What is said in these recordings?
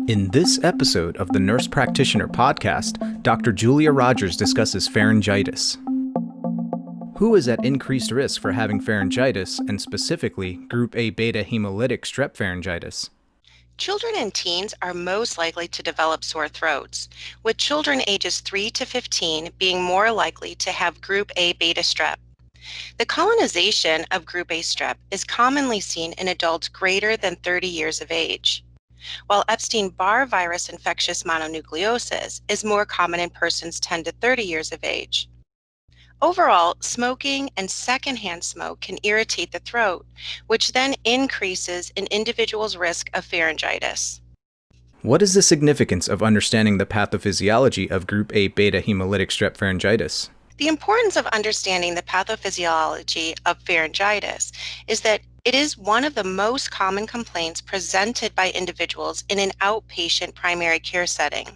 In this episode of the Nurse Practitioner Podcast, Dr. Julia Rogers discusses pharyngitis. Who is at increased risk for having pharyngitis, and specifically group A beta hemolytic strep pharyngitis? Children and teens are most likely to develop sore throats, with children ages 3 to 15 being more likely to have group A beta strep. The colonization of group A strep is commonly seen in adults greater than 30 years of age, while Epstein-Barr virus infectious mononucleosis is more common in persons 10 to 30 years of age. Overall, smoking and secondhand smoke can irritate the throat, which then increases an individual's risk of pharyngitis. What is the significance of understanding the pathophysiology of group A beta hemolytic strep pharyngitis? The importance of understanding the pathophysiology of pharyngitis is that it is one of the most common complaints presented by individuals in an outpatient primary care setting.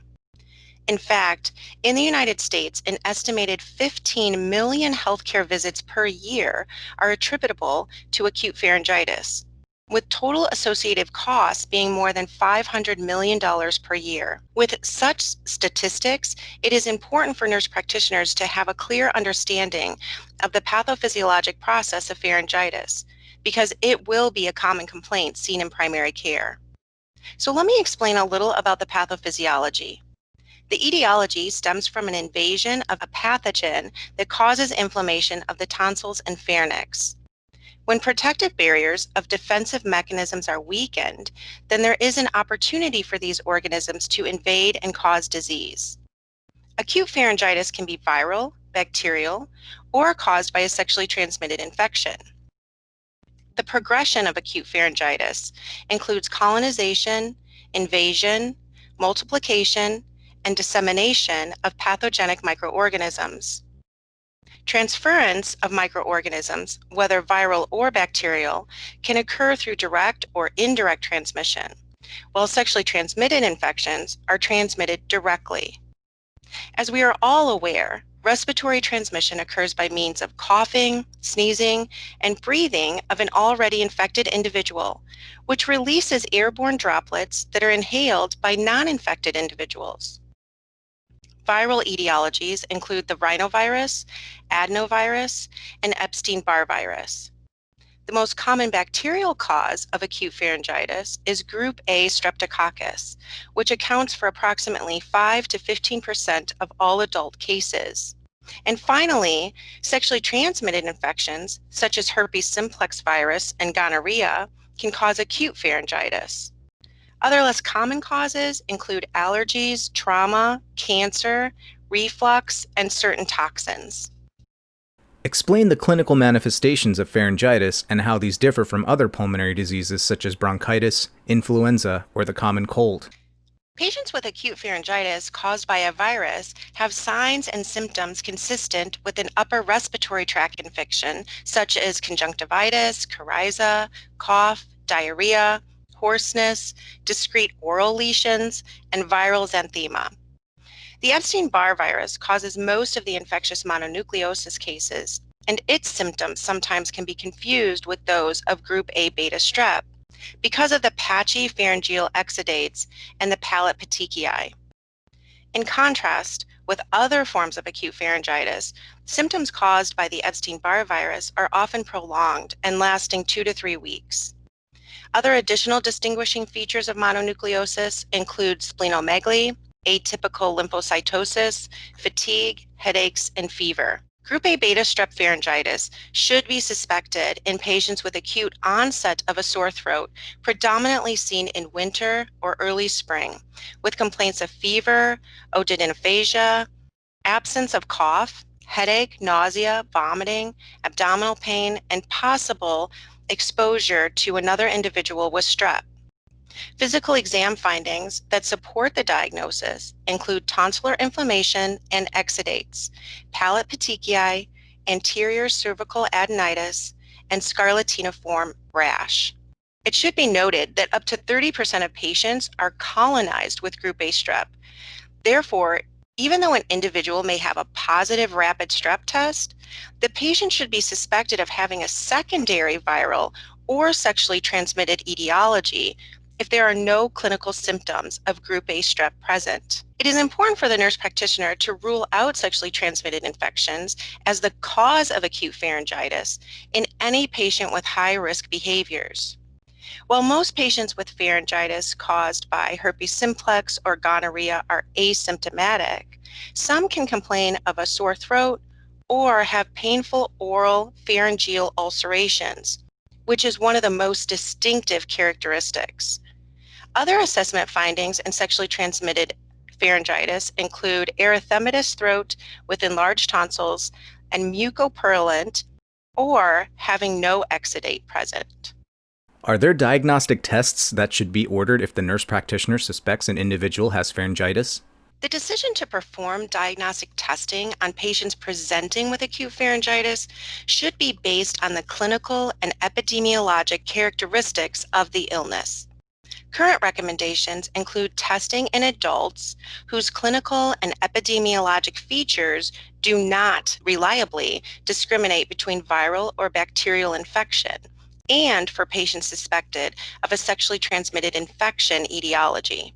In fact, in the United States, an estimated 15 million healthcare visits per year are attributable to acute pharyngitis, with total associated costs being more than $500 million per year. With such statistics, it is important for nurse practitioners to have a clear understanding of the pathophysiologic process of pharyngitis, because it will be a common complaint seen in primary care. So let me explain a little about the pathophysiology. The etiology stems from an invasion of a pathogen that causes inflammation of the tonsils and pharynx. When protective barriers of defensive mechanisms are weakened, then there is an opportunity for these organisms to invade and cause disease. Acute pharyngitis can be viral, bacterial, or caused by a sexually transmitted infection. The progression of acute pharyngitis includes colonization, invasion, multiplication, and dissemination of pathogenic microorganisms. Transference of microorganisms, whether viral or bacterial, can occur through direct or indirect transmission, while sexually transmitted infections are transmitted directly. As we are all aware, respiratory transmission occurs by means of coughing, sneezing, and breathing of an already infected individual, which releases airborne droplets that are inhaled by non-infected individuals. Viral etiologies include the rhinovirus, adenovirus, and Epstein-Barr virus. The most common bacterial cause of acute pharyngitis is group A streptococcus, which accounts for approximately 5 to 15% of all adult cases. And finally, sexually transmitted infections, such as herpes simplex virus and gonorrhea, can cause acute pharyngitis. Other less common causes include allergies, trauma, cancer, reflux, and certain toxins. Explain the clinical manifestations of pharyngitis and how these differ from other pulmonary diseases such as bronchitis, influenza, or the common cold. Patients with acute pharyngitis caused by a virus have signs and symptoms consistent with an upper respiratory tract infection, such as conjunctivitis, coryza, cough, diarrhea, hoarseness, discrete oral lesions, and viral xanthema. The Epstein-Barr virus causes most of the infectious mononucleosis cases, and its symptoms sometimes can be confused with those of group A beta strep because of the patchy pharyngeal exudates and the palate petechiae. In contrast, with other forms of acute pharyngitis, symptoms caused by the Epstein-Barr virus are often prolonged and lasting 2 to 3 weeks. Other additional distinguishing features of mononucleosis include splenomegaly, atypical lymphocytosis, fatigue, headaches, and fever. Group A beta strep pharyngitis should be suspected in patients with acute onset of a sore throat, predominantly seen in winter or early spring, with complaints of fever, odidinophagia, absence of cough, headache, nausea, vomiting, abdominal pain, and possible exposure to another individual with strep. Physical exam findings that support the diagnosis include tonsillar inflammation and exudates, palate petechiae, anterior cervical adenitis, and scarlatiniform rash. It should be noted that up to 30% of patients are colonized with group A strep. Therefore, even though an individual may have a positive rapid strep test, the patient should be suspected of having a secondary viral or sexually transmitted etiology if there are no clinical symptoms of group A strep present. It is important for the nurse practitioner to rule out sexually transmitted infections as the cause of acute pharyngitis in any patient with high-risk behaviors. While most patients with pharyngitis caused by herpes simplex or gonorrhea are asymptomatic, some can complain of a sore throat or have painful oral pharyngeal ulcerations, which is one of the most distinctive characteristics. Other assessment findings in sexually transmitted pharyngitis include erythematous throat with enlarged tonsils and mucopurulent or having no exudate present. Are there diagnostic tests that should be ordered if the nurse practitioner suspects an individual has pharyngitis? The decision to perform diagnostic testing on patients presenting with acute pharyngitis should be based on the clinical and epidemiologic characteristics of the illness. Current recommendations include testing in adults whose clinical and epidemiologic features do not reliably discriminate between viral or bacterial infection, and for patients suspected of a sexually transmitted infection etiology.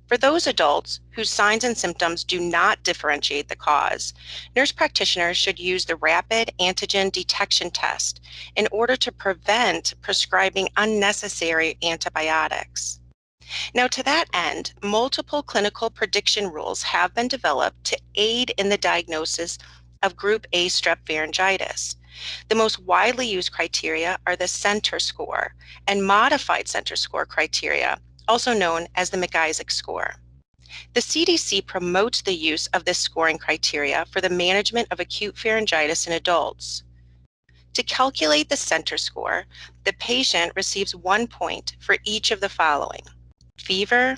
For those adults whose signs and symptoms do not differentiate the cause, nurse practitioners should use the rapid antigen detection test in order to prevent prescribing unnecessary antibiotics. Now, to that end, multiple clinical prediction rules have been developed to aid in the diagnosis of group A strep pharyngitis. The most widely used criteria are the center score and modified center score criteria, also known as the McIsaac score. The CDC promotes the use of this scoring criteria for the management of acute pharyngitis in adults. To calculate the center score, the patient receives 1 point for each of the following: fever,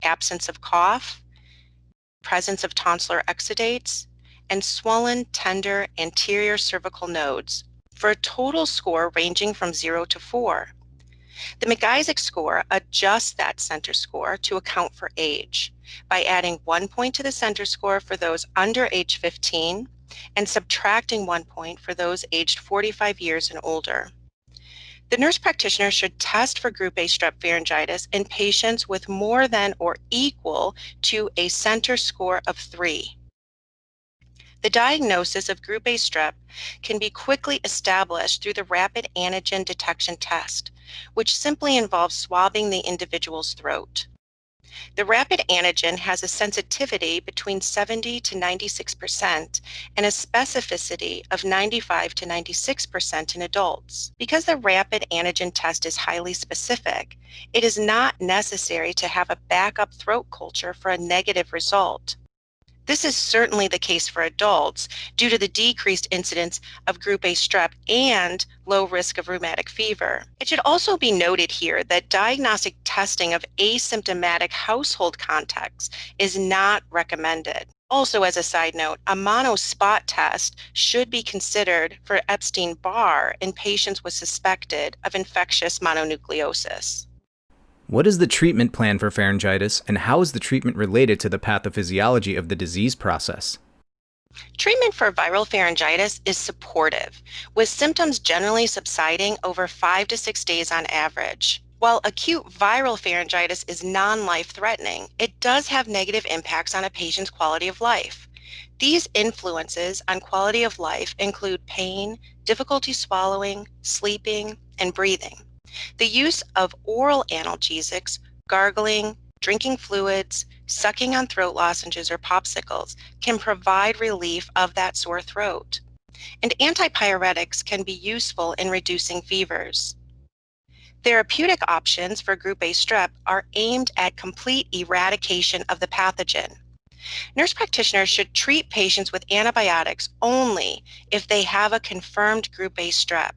absence of cough, presence of tonsillar exudates, and swollen, tender anterior cervical nodes, for a total score ranging from 0 to 4. The McIsaac score adjusts that center score to account for age by adding 1 point to the center score for those under age 15 and subtracting 1 point for those aged 45 years and older. The nurse practitioner should test for group A strep pharyngitis in patients with more than or equal to a center score of 3. The diagnosis of group A strep can be quickly established through the rapid antigen detection test, which simply involves swabbing the individual's throat. The rapid antigen has a sensitivity between 70 to 96% and a specificity of 95 to 96% in adults. Because the rapid antigen test is highly specific, it is not necessary to have a backup throat culture for a negative result. This is certainly the case for adults due to the decreased incidence of group A strep and low risk of rheumatic fever. It should also be noted here that diagnostic testing of asymptomatic household contacts is not recommended. Also, as a side note, a monospot test should be considered for Epstein-Barr in patients with suspected of infectious mononucleosis. What is the treatment plan for pharyngitis, and how is the treatment related to the pathophysiology of the disease process? Treatment for viral pharyngitis is supportive, with symptoms generally subsiding over 5 to 6 days on average. While acute viral pharyngitis is non-life-threatening, it does have negative impacts on a patient's quality of life. These influences on quality of life include pain, difficulty swallowing, sleeping, and breathing. The use of oral analgesics, gargling, drinking fluids, sucking on throat lozenges or popsicles can provide relief of that sore throat. And antipyretics can be useful in reducing fevers. Therapeutic options for group A strep are aimed at complete eradication of the pathogen. Nurse practitioners should treat patients with antibiotics only if they have a confirmed group A strep.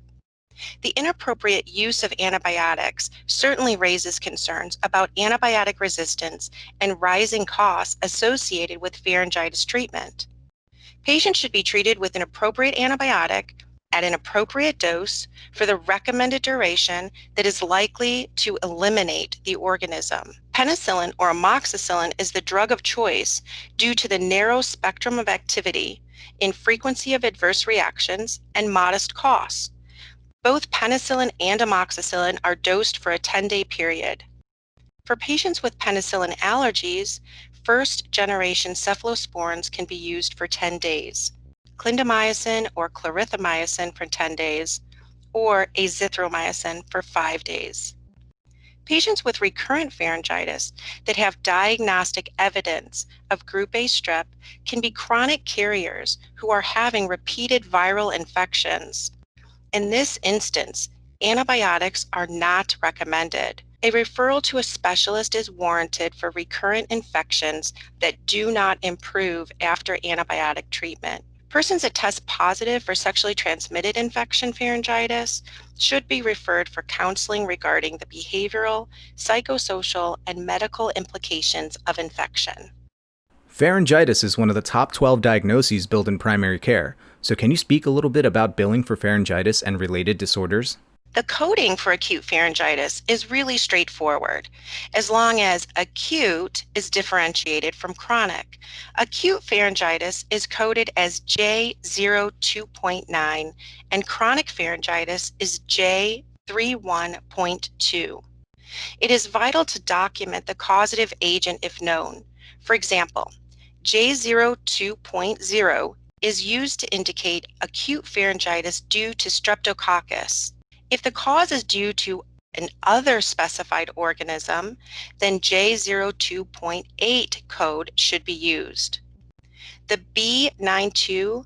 The inappropriate use of antibiotics certainly raises concerns about antibiotic resistance and rising costs associated with pharyngitis treatment. Patients should be treated with an appropriate antibiotic at an appropriate dose for the recommended duration that is likely to eliminate the organism. Penicillin or amoxicillin is the drug of choice due to the narrow spectrum of activity, infrequency of adverse reactions, and modest costs. Both penicillin and amoxicillin are dosed for a 10-day period. For patients with penicillin allergies, first-generation cephalosporins can be used for 10 days, clindamycin or clarithromycin for 10 days, or azithromycin for 5 days. Patients with recurrent pharyngitis that have diagnostic evidence of group A strep can be chronic carriers who are having repeated viral infections. In this instance, antibiotics are not recommended. A referral to a specialist is warranted for recurrent infections that do not improve after antibiotic treatment. Persons that test positive for sexually transmitted infection pharyngitis should be referred for counseling regarding the behavioral, psychosocial, and medical implications of infection. Pharyngitis is one of the top 12 diagnoses billed in primary care. So can you speak a little bit about billing for pharyngitis and related disorders? The coding for acute pharyngitis is really straightforward, as long as acute is differentiated from chronic. Acute pharyngitis is coded as J02.9 and chronic pharyngitis is J31.2. It is vital to document the causative agent if known. For example, J02.0 is used to indicate acute pharyngitis due to streptococcus. If the cause is due to an other specified organism, then J02.8 code should be used. The B92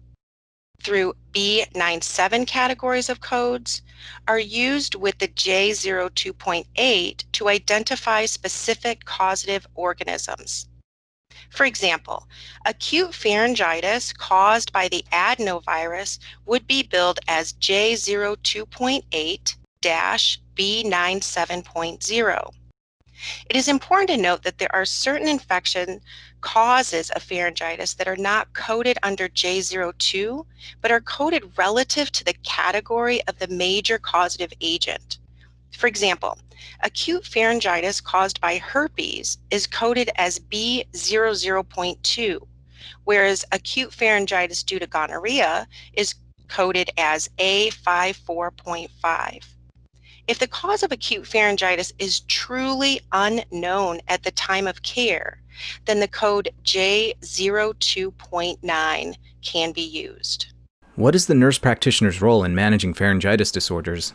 through B97 categories of codes are used with the J02.8 to identify specific causative organisms. For example, acute pharyngitis caused by the adenovirus would be billed as J02.8-B97.0. It is important to note that there are certain infection causes of pharyngitis that are not coded under J02, but are coded relative to the category of the major causative agent. For example, acute pharyngitis caused by herpes is coded as B00.2, whereas acute pharyngitis due to gonorrhea is coded as A54.5. If the cause of acute pharyngitis is truly unknown at the time of care, then the code J02.9 can be used. What is the nurse practitioner's role in managing pharyngitis disorders?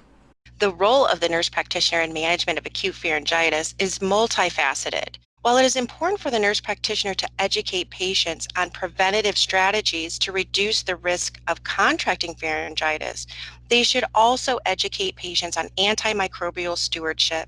The role of the nurse practitioner in management of acute pharyngitis is multifaceted. While it is important for the nurse practitioner to educate patients on preventative strategies to reduce the risk of contracting pharyngitis, they should also educate patients on antimicrobial stewardship.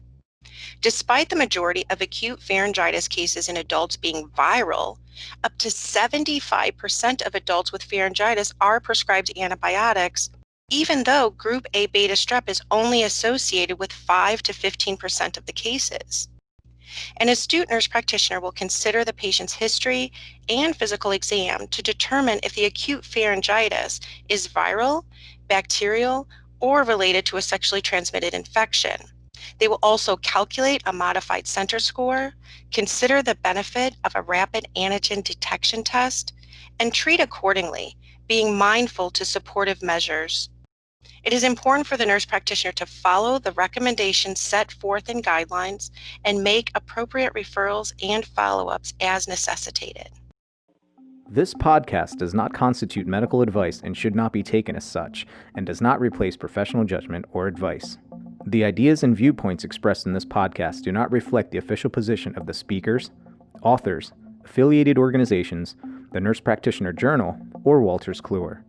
Despite the majority of acute pharyngitis cases in adults being viral, up to 75% of adults with pharyngitis are prescribed antibiotics, even though group A beta strep is only associated with 5 to 15% of the cases. An astute nurse practitioner will consider the patient's history and physical exam to determine if the acute pharyngitis is viral, bacterial, or related to a sexually transmitted infection. They will also calculate a modified center score, consider the benefit of a rapid antigen detection test, and treat accordingly, being mindful to supportive measures. It is important for the nurse practitioner to follow the recommendations set forth in guidelines and make appropriate referrals and follow-ups as necessitated. This podcast does not constitute medical advice and should not be taken as such, and does not replace professional judgment or advice. The ideas and viewpoints expressed in this podcast do not reflect the official position of the speakers, authors, affiliated organizations, the Nurse Practitioner Journal, or Wolters Kluwer.